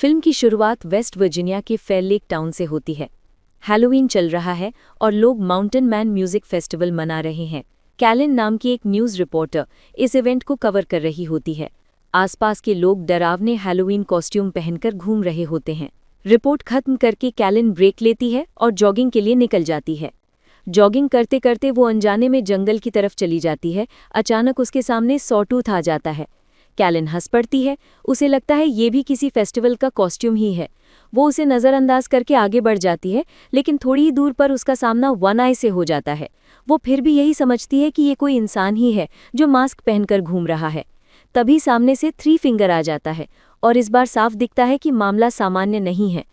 Film की शुरुआत West Virginia के फेयर लेक टाउन से होती है। हैलोवीन चल रहा है और लोग माउंटेन मैन म्यूजिक फेस्टिवल मना रहे हैं। कैलिन नाम की एक न्यूज़ रिपोर्टर इस इवेंट को कवर कर रही होती है। आसपास के लोग डरावने हैलोवीन कॉस्ट्यूम पहनकर घूम रहे होते हैं। रिपोर्ट खत्म करके कैलिन ब्रेक लेती है और जॉगिंग के लिए निकल जाती है। जॉगिंग करते करते वो अनजाने में जंगल की तरफ चली जाती है। अचानक उसके सामने सॉटूथ आ जाता है। कैलिन हंस पड़ती है। उसे लगता है ये भी किसी फेस्टिवल का कॉस्ट्यूम ही है। वो उसे नज़रअंदाज करके आगे बढ़ जाती है, लेकिन थोड़ी ही दूर पर उसका सामना वन आई से हो जाता है। वो फिर भी यही समझती है कि ये कोई इंसान ही है जो मास्क पहनकर घूम रहा है। तभी सामने से थ्री फिंगर आ जाता है और इस बार साफ दिखता है कि मामला सामान्य नहीं है।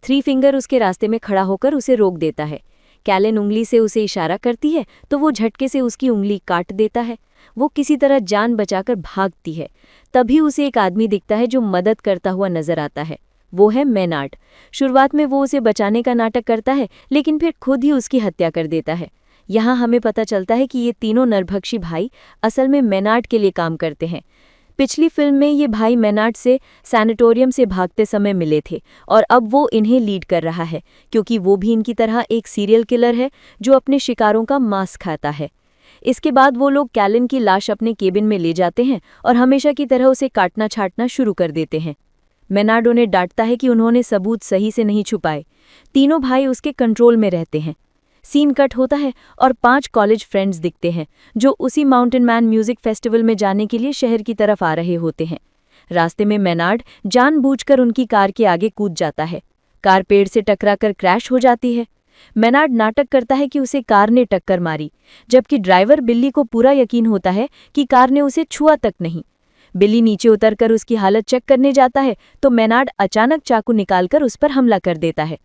थ्री फिंगर उसके रास्ते में खड़ा होकर उसे रोक देता है। कैलिन उंगली से उसे इशारा करती है तो वो झटके से उसकी उंगली काट देता है। वो किसी तरह जान बचाकर भागती है। तभी उसे एक आदमी दिखता है जो मदद करता हुआ नजर आता है। वो है मेनार्ड। शुरुआत में वो उसे बचाने का नाटक करता है, लेकिन फिर खुद ही उसकी हत्या कर देता है। यहाँ हमें पता चलता है कि ये तीनों नरभक्षी भाई असल में मेनार्ड के लिए काम करते हैं। पिछली फिल्म में ये भाई मेनार्ड से सैनिटोरियम से भागते समय मिले थे और अब वो इन्हें लीड कर रहा है, क्योंकि वो भी इनकी तरह एक सीरियल किलर है जो अपने शिकारों का मांस खाता है। इसके बाद वो लोग कैलिन की लाश अपने केबिन में ले जाते हैं और हमेशा की तरह उसे काटना छाटना शुरू कर देते हैं। मेनार्ड उन्हें डांटता है कि उन्होंने सबूत सही से नहीं छुपाए। तीनों भाई उसके कंट्रोल में रहते हैं। सीन कट होता है और 5 कॉलेज फ्रेंड्स दिखते हैं जो उसी माउंटेन मैन म्यूजिक फेस्टिवल में जाने के लिए शहर की तरफ आ रहे होते हैं। रास्ते में मेनार्ड जानबूझकर उनकी कार के आगे कूद जाता है। कार पेड़ से टकराकर क्रैश हो जाती है। मेनार्ड नाटक करता है कि उसे कार ने टक्कर मारी, जबकि ड्राइवर बिल्ली को पूरा यकीन होता है कि कार ने उसे छुआ तक नहीं। बिल्ली नीचे उतरकर उसकी हालत चेक करने जाता है तो मेनार्ड अचानक चाकू निकालकर उस पर हमला कर देता है।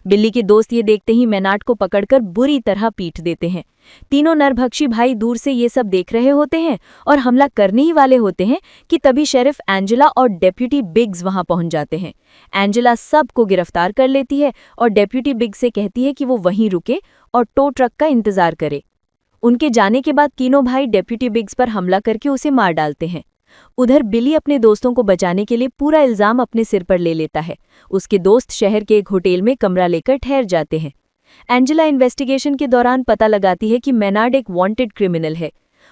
बिल्ली के दोस्त ये देखते ही मेनार्ड को पकड़कर बुरी तरह पीट देते हैं। तीनों नरभक्षी भाई दूर से ये सब देख रहे होते हैं और हमला करने ही वाले होते हैं कि तभी शेरिफ एंजेला और डेप्यूटी बिग्स वहां पहुंच जाते हैं। एंजेला सबको गिरफ्तार कर लेती है और डेप्यूटी बिग्स से कहती है कि वो वहीं रुके और टो ट्रक का इंतजार करे। उनके जाने के बाद तीनों भाई डेप्यूटी बिग्स पर हमला करके उसे मार डालते हैं। उधर बिली अपने दोस्तों को बचाने के लिए पूरा इल्जाम अपने सिर पर ले लेता है। उसके दोस्त शहर के एक होटल में कमरा लेकर ठहर जाते हैं। एंजेला इन्वेस्टिगेशन के दौरान पता लगाती है कि मेनार्ड एक वांटेड क्रिमिनल है।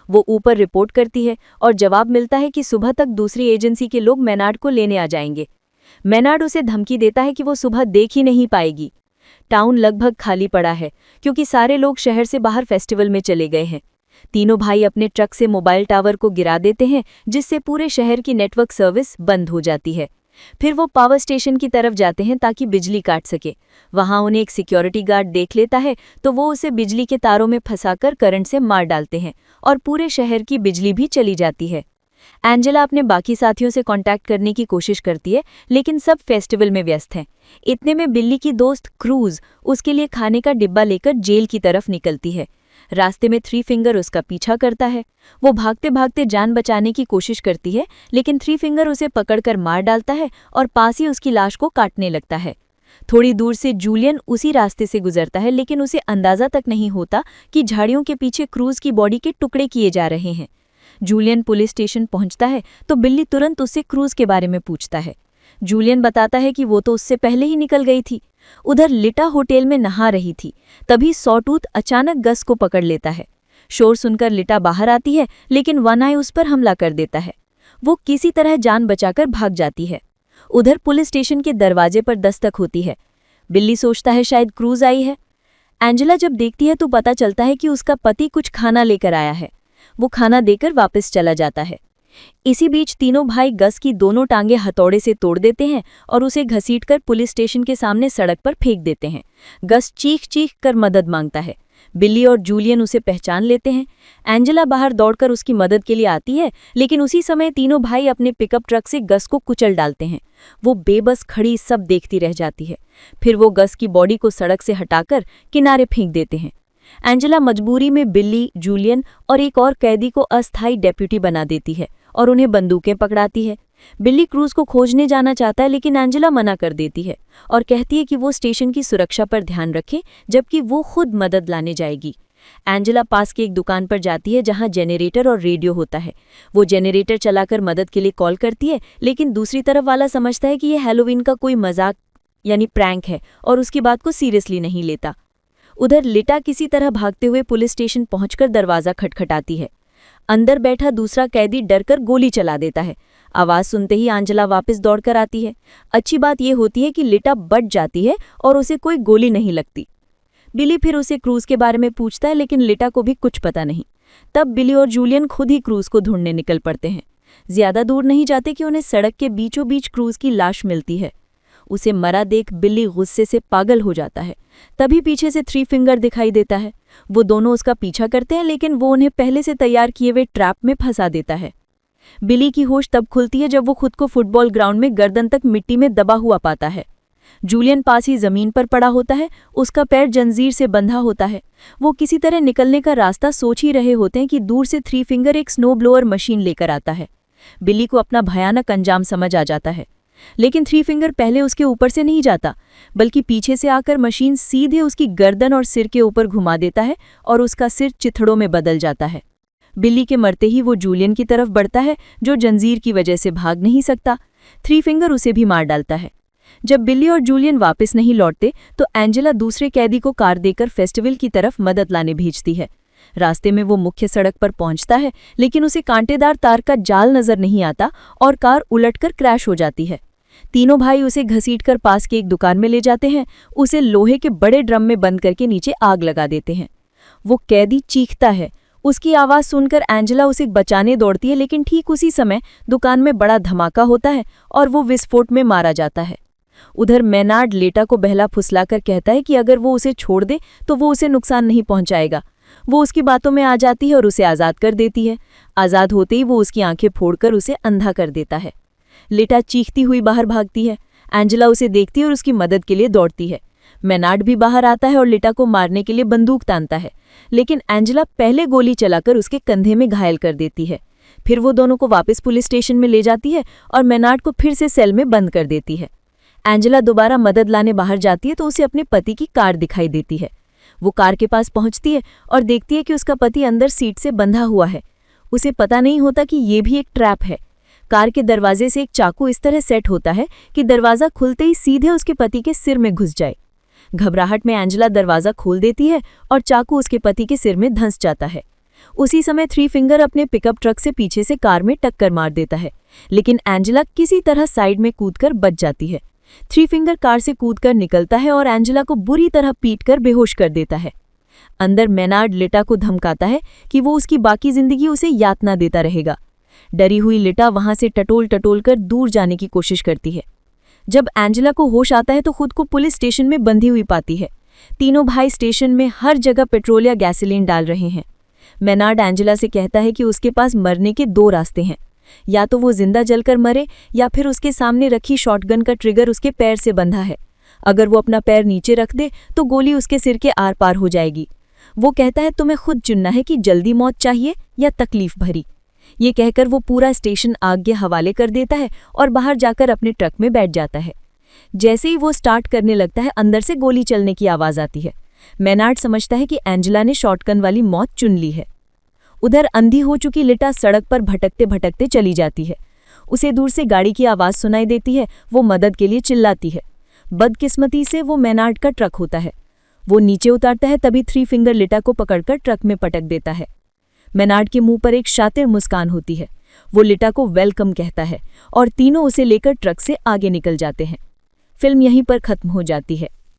वो ऊपर रिपोर्ट करती है और जवाब मिलता है कि सुबह तक दूसरी एजेंसी के लोग मेनार्ड को लेने आ जाएंगे। मेनार्ड उसे धमकी देता है कि वो सुबह देख ही नहीं पाएगी। टाउन लगभग खाली पड़ा है क्योंकि सारे लोग शहर से बाहर फेस्टिवल में चले गए हैं। तीनों भाई अपने ट्रक से मोबाइल टावर को गिरा देते हैं, जिससे पूरे शहर की नेटवर्क सर्विस बंद हो जाती है। फिर वो पावर स्टेशन की तरफ जाते हैं ताकि बिजली काट सके। वहां उन्हें एक सिक्योरिटी गार्ड देख लेता है तो वो उसे बिजली के तारों में फंसाकर करंट से मार डालते हैं और पूरे शहर की बिजली भी चली जाती है। एंजेला अपने बाकी साथियों से कांटेक्ट करने की कोशिश करती है, लेकिन सब फेस्टिवल में व्यस्त हैं। इतने में बिल्ली की दोस्त क्रूज उसके लिए खाने का डिब्बा लेकर जेल की तरफ निकलती है। रास्ते में थ्री फिंगर उसका पीछा करता है। वो भागते भागते जान बचाने की कोशिश करती है, लेकिन थ्री फिंगर उसे पकड़कर मार डालता है और पास ही उसकी लाश को काटने लगता है। थोड़ी दूर से जूलियन उसी रास्ते से गुजरता है, लेकिन उसे अंदाजा तक नहीं होता कि झाड़ियों के पीछे क्रूज की बॉडी के टुकड़े किए जा रहे हैं। जूलियन पुलिस स्टेशन पहुंचता है तो बिल्ली तुरंत उससे क्रूज के बारे में पूछता है। जूलियन बताता है कि वो तो उससे पहले ही निकल गई थी। उधर लिटा होटल में नहा रही थी। तभी सॉटूथ अचानक गस को पकड़ लेता है। शोर सुनकर लिटा बाहर आती है, लेकिन वन आई उस पर हमला कर देता है। वो किसी तरह जान बचाकर भाग जाती है। उधर पुलिस स्टेशन के दरवाजे पर दस्तक होती है। बिल्ली सोचता है शायद क्रूज आई है। एंजेला जब देखती है तो पता चलता है कि उसका पति कुछ खाना लेकर आया है। वो खाना देकर वापस चला जाता है। इसी बीच तीनों भाई गस की दोनों टांगे हथौड़े से तोड़ देते हैं और उसे घसीटकर पुलिस स्टेशन के सामने सड़क पर फेंक देते हैं। गस चीख चीख कर मदद मांगता है। बिल्ली और जूलियन उसे पहचान लेते हैं। एंजेला बाहर दौड़कर उसकी मदद के लिए आती है, लेकिन उसी समय तीनों भाई अपने पिकअप ट्रक से गस को कुचल डालते हैं। वो बेबस खड़ी सब देखती रह जाती है। फिर वो गस की बॉडी को सड़क से हटाकर किनारे फेंक देते हैं। एंजेला मजबूरी में बिल्ली, जूलियन और एक और कैदी को अस्थायी डेप्यूटी बना देती है और उन्हें बंदूकें पकड़ाती है। बिल्ली क्रूज को खोजने जाना चाहता है, लेकिन एंजेला मना कर देती है और कहती है कि वो स्टेशन की सुरक्षा पर ध्यान रखे, जबकि वो खुद मदद लाने जाएगी। एंजेला पास की एक दुकान पर जाती है जहां जेनरेटर और रेडियो होता है। वो जेनरेटर चलाकर मदद के लिए कॉल करती है, लेकिन दूसरी तरफ वाला समझता है कि यह हैलोवीन का कोई मजाक यानी प्रैंक है और उसकी बात को सीरियसली नहीं लेता। उधर लिटा किसी तरह भागते हुए पुलिस स्टेशन पहुंचकर दरवाजा खटखटाती है। अंदर बैठा दूसरा कैदी डरकर गोली चला देता है। आवाज सुनते ही एंजेला वापस दौड़कर आती है। अच्छी बात यह होती है कि लिटा बच जाती है और उसे कोई गोली नहीं लगती। बिली फिर उसे क्रूज के बारे में पूछता है, लेकिन लिटा को भी कुछ पता नहीं। तब बिली और जूलियन खुद ही क्रूज को ढूंढने निकल पड़ते हैं। ज्यादा दूर नहीं जाते कि उन्हें सड़क के बीचों बीच क्रूज की लाश मिलती है। उसे मरा देख बिली गुस्से से पागल हो जाता है। तभी पीछे से थ्री फिंगर दिखाई देता है। वो दोनों उसका पीछा करते हैं, लेकिन वो उन्हें पहले से तैयार किए हुए ट्रैप में फंसा देता है। बिली की होश तब खुलती है जब वो खुद को फुटबॉल ग्राउंड में गर्दन तक मिट्टी में दबा हुआ पाता है। जूलियन पास ही जमीन पर पड़ा होता है, उसका पैर जंजीर से बंधा होता है। वो किसी तरह निकलने का रास्ता सोच ही रहे होते हैं कि दूर से थ्री फिंगर एक स्नो ब्लोअर मशीन लेकर आता है। बिली को अपना भयानक अंजाम समझ आ जाता है, लेकिन थ्री फिंगर पहले उसके ऊपर से नहीं जाता, बल्कि पीछे से आकर मशीन सीधे उसकी गर्दन और सिर के ऊपर घुमा देता है और उसका सिर चिथड़ों में बदल जाता है। बिली के मरते ही वो जूलियन की तरफ बढ़ता है, जो जंजीर की वजह से भाग नहीं सकता। थ्री फिंगर उसे भी मार डालता है। जब बिली और जूलियन वापस नहीं लौटते तो एंजेला दूसरे कैदी को कार देकर फेस्टिवल की तरफ मदद लाने भेजती है। रास्ते में वो मुख्य सड़क पर पहुंचता है, लेकिन उसे कांटेदार तार का जाल नजर नहीं आता और कार उलटकर क्रैश हो जाती है। तीनों भाई उसे घसीटकर पास की एक दुकान में ले जाते हैं। उसे लोहे के बड़े ड्रम में बंद करके नीचे आग लगा देते हैं। वो कैदी चीखता है। उसकी आवाज़ सुनकर एंजेला उसे बचाने दौड़ती है, लेकिन ठीक उसी समय दुकान में बड़ा धमाका होता है और वो विस्फोट में मारा जाता है। उधर मेनार्ड लेटा को बहला फुसलाकर कहता है कि अगर वो उसे छोड़ दे तो वो उसे नुकसान नहीं पहुंचाएगा। वो उसकी बातों में आ जाती है और उसे आज़ाद कर देती है। आज़ाद होते ही वो उसकी आंखें फोड़कर उसे अंधा कर देता है। लेटा चीखती हुई बाहर भागती है। एंजेला उसे देखती है और उसकी मदद के लिए दौड़ती है। मेनार्ड भी बाहर आता है और लेटा को मारने के लिए बंदूक तानता है, लेकिन एंजेला पहले गोली चलाकर उसके कंधे में घायल कर देती है। फिर वो दोनों को वापस पुलिस स्टेशन में ले जाती है और मेनार्ड को फिर से सेल में बंद कर देती है। एंजेला दोबारा मदद लाने बाहर जाती है तो उसे अपने पति की कार दिखाई देती है। वो कार के पास पहुंचती है और देखती है कि उसका पति अंदर सीट से बंधा हुआ है। उसे पता नहीं होता कि ये भी एक ट्रैप है। कार के दरवाजे से एक चाकू इस तरह सेट होता है कि दरवाजा खुलते ही सीधे उसके पति के सिर में घुस जाए। घबराहट में एंजेला दरवाजा खोल देती है और चाकू उसके पति के सिर में धंस जाता है। उसी समय थ्री फिंगर अपने पिकअप ट्रक से पीछे से कार में टक्कर मार देता है, लेकिन एंजेला किसी तरह साइड में कूदकर बच जाती है। थ्री फिंगर कार से कूदकर निकलता है और एंजेला को बुरी तरह पीटकर बेहोश कर देता है। अंदर मेनार्ड लिटा को धमकाता है कि वो उसकी बाकी जिंदगी उसे यातना देता रहेगा। डरी हुई लिटा वहां से टटोल टटोल कर दूर जाने की कोशिश करती है। जब एंजेला को होश आता है तो खुद को पुलिस स्टेशन में बंधी हुई पाती है। तीनों भाई स्टेशन में हर जगह पेट्रोल या गैसोलीन डाल रहे हैं। मेनार्ड एंजेला से कहता है कि उसके पास मरने के दो रास्ते हैं, या तो वो जिंदा जलकर मरे या फिर उसके सामने रखी शॉटगन का ट्रिगर उसके पैर से बंधा है। अगर वो अपना पैर नीचे रख दे तो गोली उसके सिर के आर पार हो जाएगी। वो कहता है तुम्हें खुद चुनना है कि जल्दी मौत चाहिए या तकलीफ भरी। ये कहकर वो पूरा स्टेशन आग के हवाले कर देता है और बाहर जाकर अपने ट्रक में बैठ जाता है। जैसे ही वो स्टार्ट करने लगता है, अंदर से गोली चलने की आवाज़ आती है। मेनार्ड समझता है कि एंजेला ने शॉटगन वाली मौत चुन ली है। उधर अंधी हो चुकी लिटा सड़क पर भटकते भटकते चली जाती है। उसे दूर से गाड़ी की आवाज़ सुनाई देती है। वो मदद के लिए चिल्लाती है। बदकिस्मती से वो मेनार्ड का ट्रक होता है। वो नीचे उतारता है, तभी थ्री फिंगर लिटा को पकड़कर ट्रक में पटक देता है। मेनार्ड के मुंह पर एक शातिर मुस्कान होती है। वो लिटा को वेलकम कहता है और तीनों उसे लेकर ट्रक से आगे निकल जाते हैं। फिल्म यहीं पर खत्म हो जाती है।